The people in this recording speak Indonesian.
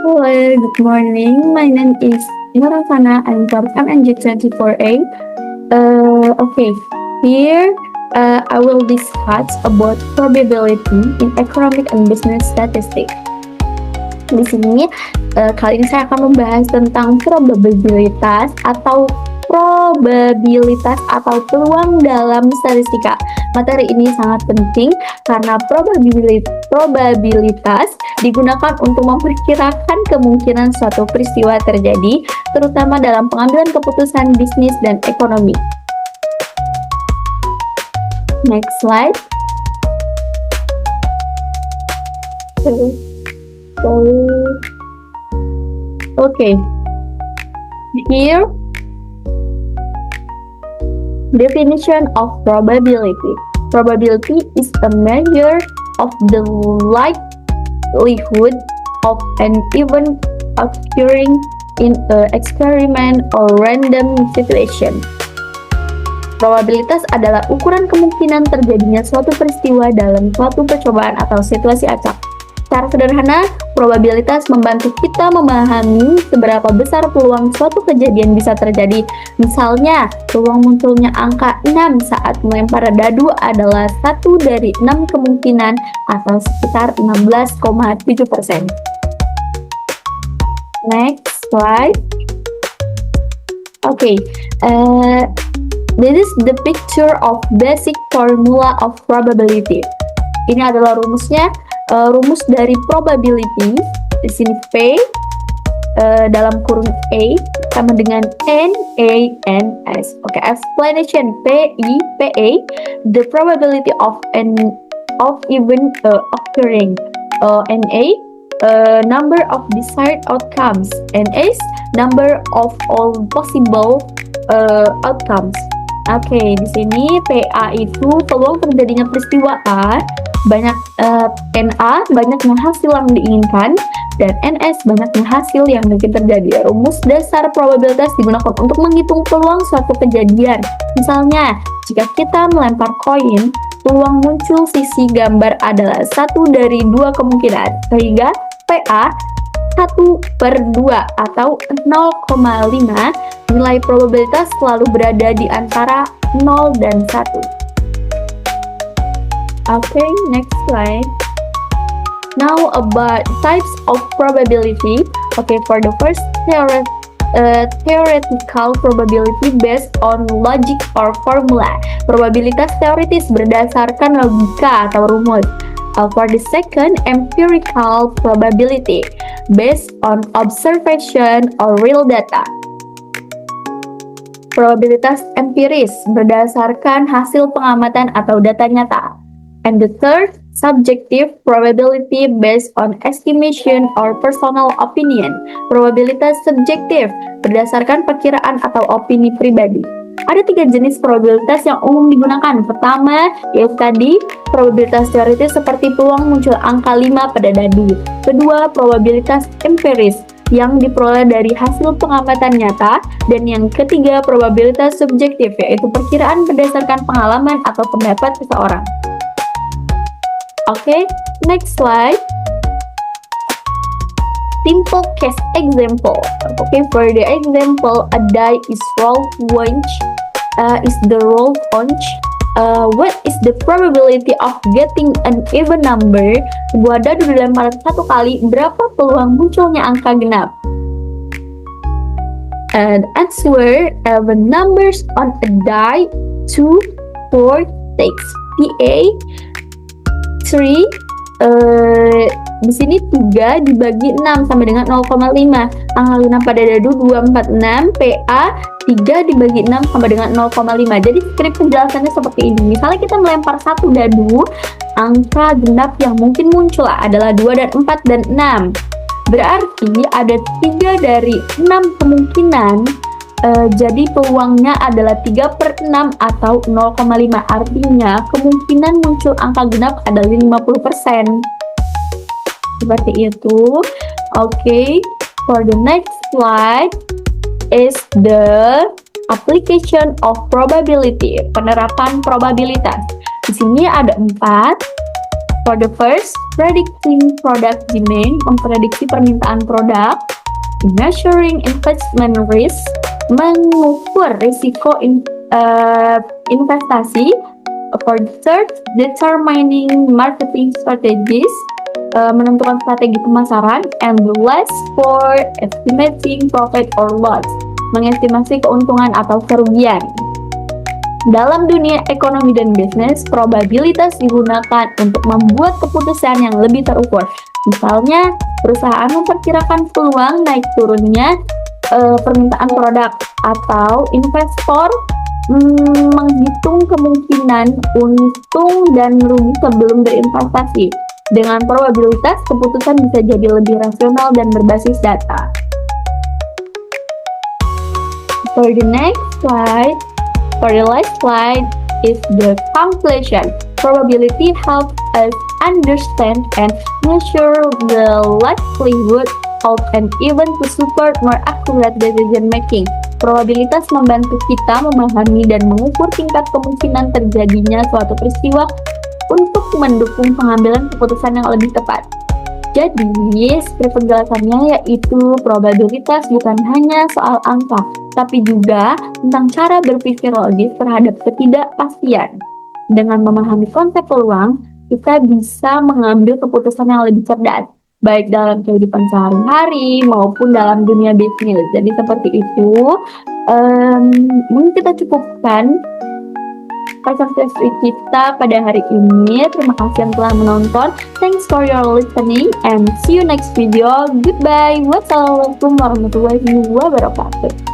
Hello, good morning. My name is Nurafana. I'm from MNG24A. Okay, here I will discuss about probability in economic and business statistics. Di sini kali ini saya akan membahas tentang probabilitas atau peluang dalam statistika. Materi ini sangat penting karena probabilitas digunakan untuk memperkirakan kemungkinan suatu peristiwa terjadi, terutama dalam pengambilan keputusan bisnis dan ekonomi. Next slide. Okay. Here, definition of probability. Probability is a measure of the likelihood of an event occurring in an experiment or random situation. Probabilitas adalah ukuran kemungkinan terjadinya suatu peristiwa dalam suatu percobaan atau situasi acak. Secara sederhana, probabilitas membantu kita memahami seberapa besar peluang suatu kejadian bisa terjadi. Misalnya, peluang munculnya angka 6 saat melempar dadu adalah 1 dari 6 kemungkinan atau sekitar 16,7%. Next slide. Okay, this is the picture of basic formula of probability. Ini adalah rumusnya. Rumus dari probability di sini P dalam kurung A sama dengan NaNS. Oke, explanation PA, the probability of event occurring. Na, number of desired outcomes. Ns, number of all possible outcomes. Oke, di sini PA itu peluang terjadinya peristiwa A, banyak NA banyaknya hasil yang diinginkan, dan NS banyaknya hasil yang mungkin terjadi. Rumus dasar probabilitas digunakan untuk menghitung peluang suatu kejadian. Misalnya, jika kita melempar koin, peluang muncul sisi gambar adalah 1 dari 2 kemungkinan, sehingga PA 1/2 atau 0,5. Nilai probabilitas selalu berada di antara 0 dan 1. Okay, next slide. Now about types of probability. Okay, for the first theoretical probability based on logic or formula. Probabilitas teoritis berdasarkan logika atau rumus. For the second, empirical probability based on observation or real data. Probabilitas empiris berdasarkan hasil pengamatan atau data nyata. And the third, subjective probability based on estimation or personal opinion. Probabilitas subjektif berdasarkan perkiraan atau opini pribadi. Ada 3 jenis probabilitas yang umum digunakan. Pertama, yaitu tadi probabilitas teoritis seperti peluang muncul angka 5 pada dadu. Kedua, probabilitas empiris yang diperoleh dari hasil pengamatan nyata. Dan yang ketiga, probabilitas subjektif, yaitu perkiraan berdasarkan pengalaman atau pendapat seseorang. Okay, next slide. Simple case example. Okay, for the example, a die is rolled once. What is the probability of getting an even number? Sebuah dadu dilempar 1 kali, berapa peluang munculnya angka genap? And answer, even numbers on a die 2, 4, 6. PA 3, di sini 3 dibagi 6 sama dengan 0,5. Angka genap pada dadu 246, PA 3 dibagi 6 sama dengan 0,5. Jadi skrip penjelasannya seperti ini. Misalnya kita melempar 1 dadu, angka genap yang mungkin muncul adalah 2 dan 4 dan 6. Berarti ada 3 dari 6 kemungkinan. Jadi peluangnya adalah 3/6 atau 0,5. Artinya kemungkinan muncul angka genap adalah 50%. Seperti itu. Okay, for the next slide is the application of probability, penerapan probabilitas. Di sini ada 4. For the first, predicting product demand, memprediksi permintaan produk. Measuring investment risk, mengukur risiko investasi. For the third, determining marketing strategies, menentukan strategi pemasaran. And the last, for estimating profit or loss, mengestimasi keuntungan atau kerugian. Dalam dunia ekonomi dan bisnis, probabilitas digunakan untuk membuat keputusan yang lebih terukur. Misalnya, perusahaan memperkirakan peluang naik turunnya permintaan produk, atau investor menghitung kemungkinan untung dan rugi sebelum berinvestasi. Dengan probabilitas, keputusan bisa jadi lebih rasional dan berbasis data. For the last slide is the conclusion. Probability helps us understand and measure the likelihood of an event to support more accurate decision making. Probabilitas membantu kita memahami dan mengukur tingkat kemungkinan terjadinya suatu peristiwa untuk mendukung pengambilan keputusan yang lebih tepat. Jadi, seperti penjelasannya yaitu probabilitas bukan hanya soal angka, tapi juga tentang cara berpikir logis terhadap ketidakpastian. Dengan memahami konsep peluang, kita bisa mengambil keputusan yang lebih cerdas, baik dalam kehidupan sehari-hari maupun dalam dunia bisnis. Jadi seperti itu, mungkin kita cukupkan podcast kita pada hari ini. Terima kasih yang telah menonton. Thanks for your listening and see you next video. Goodbye. Wassalamualaikum warahmatullahi wabarakatuh.